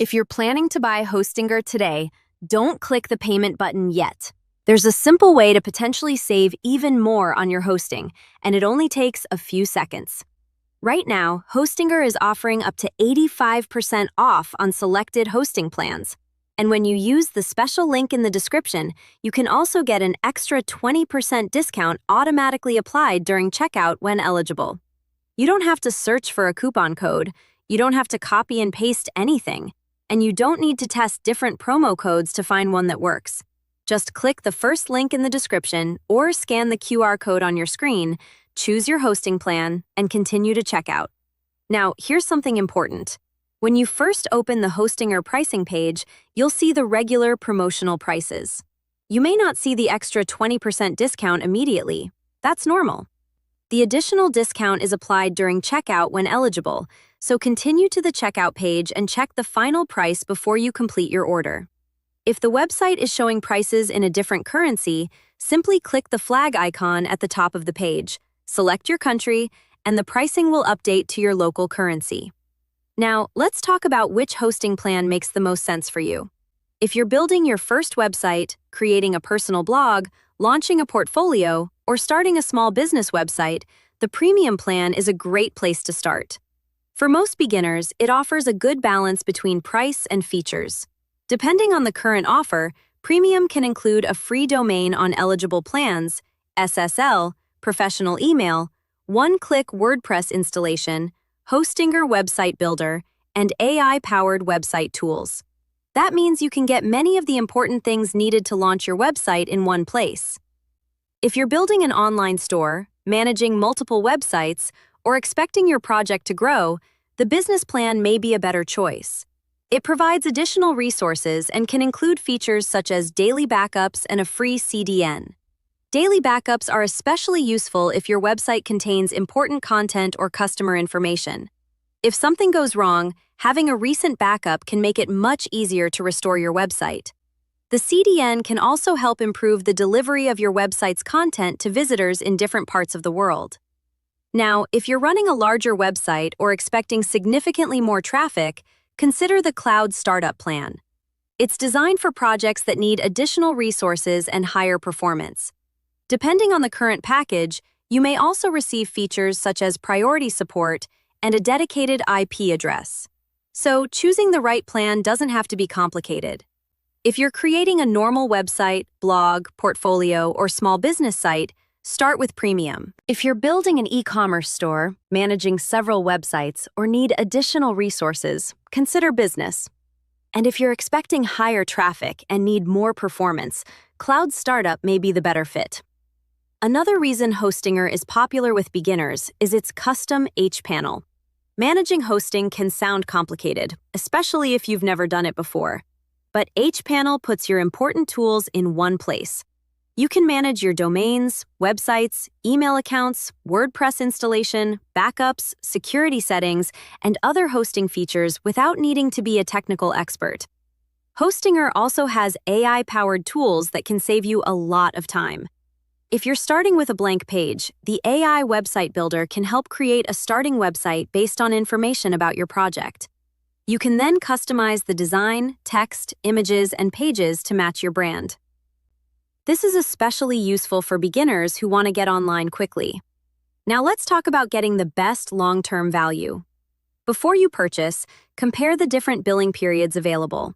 If you're planning to buy Hostinger today, don't click the payment button yet. There's a simple way to potentially save even more on your hosting, and it only takes a few seconds. Right now, Hostinger is offering up to 85% off on selected hosting plans. And when you use the special link in the description, you can also get an extra 20% discount automatically applied during checkout when eligible. You don't have to search for a coupon code, you don't have to copy and paste anything, and you don't need to test different promo codes to find one that works. Just click the first link in the description or scan the QR code on your screen, choose your hosting plan, and continue to check out. Now, here's something important. When you first open the Hostinger pricing page, you'll see the regular promotional prices. You may not see the extra 20% discount immediately. That's normal. The additional discount is applied during checkout when eligible, so continue to the checkout page and check the final price before you complete your order. If the website is showing prices in a different currency, simply click the flag icon at the top of the page, select your country, and the pricing will update to your local currency. Now, let's talk about which hosting plan makes the most sense for you. If you're building your first website, creating a personal blog, launching a portfolio, or starting a small business website, the premium plan is a great place to start. For most beginners, it offers a good balance between price and features. Depending on the current offer, premium can include a free domain on eligible plans, SSL, professional email, one-click WordPress installation, Hostinger website builder, and AI-powered website tools. That means you can get many of the important things needed to launch your website in one place. If you're building an online store, managing multiple websites, or expecting your project to grow, the business plan may be a better choice. It provides additional resources and can include features such as daily backups and a free CDN. Daily backups are especially useful if your website contains important content or customer information. If something goes wrong, having a recent backup can make it much easier to restore your website. The CDN can also help improve the delivery of your website's content to visitors in different parts of the world. Now, if you're running a larger website or expecting significantly more traffic, consider the Cloud Startup Plan. It's designed for projects that need additional resources and higher performance. Depending on the current package, you may also receive features such as priority support and a dedicated IP address. So, choosing the right plan doesn't have to be complicated. If you're creating a normal website, blog, portfolio, or small business site, start with Premium. If you're building an e-commerce store, managing several websites, or need additional resources, consider Business. And if you're expecting higher traffic and need more performance, Cloud Startup may be the better fit. Another reason Hostinger is popular with beginners is its custom H-panel. Managing hosting can sound complicated, especially if you've never done it before. But H-panel puts your important tools in one place. You can manage your domains, websites, email accounts, WordPress installation, backups, security settings, and other hosting features without needing to be a technical expert. Hostinger also has AI-powered tools that can save you a lot of time. If you're starting with a blank page, the AI website builder can help create a starting website based on information about your project. You can then customize the design, text, images, and pages to match your brand. This is especially useful for beginners who want to get online quickly. Now let's talk about getting the best long-term value. Before you purchase, compare the different billing periods available.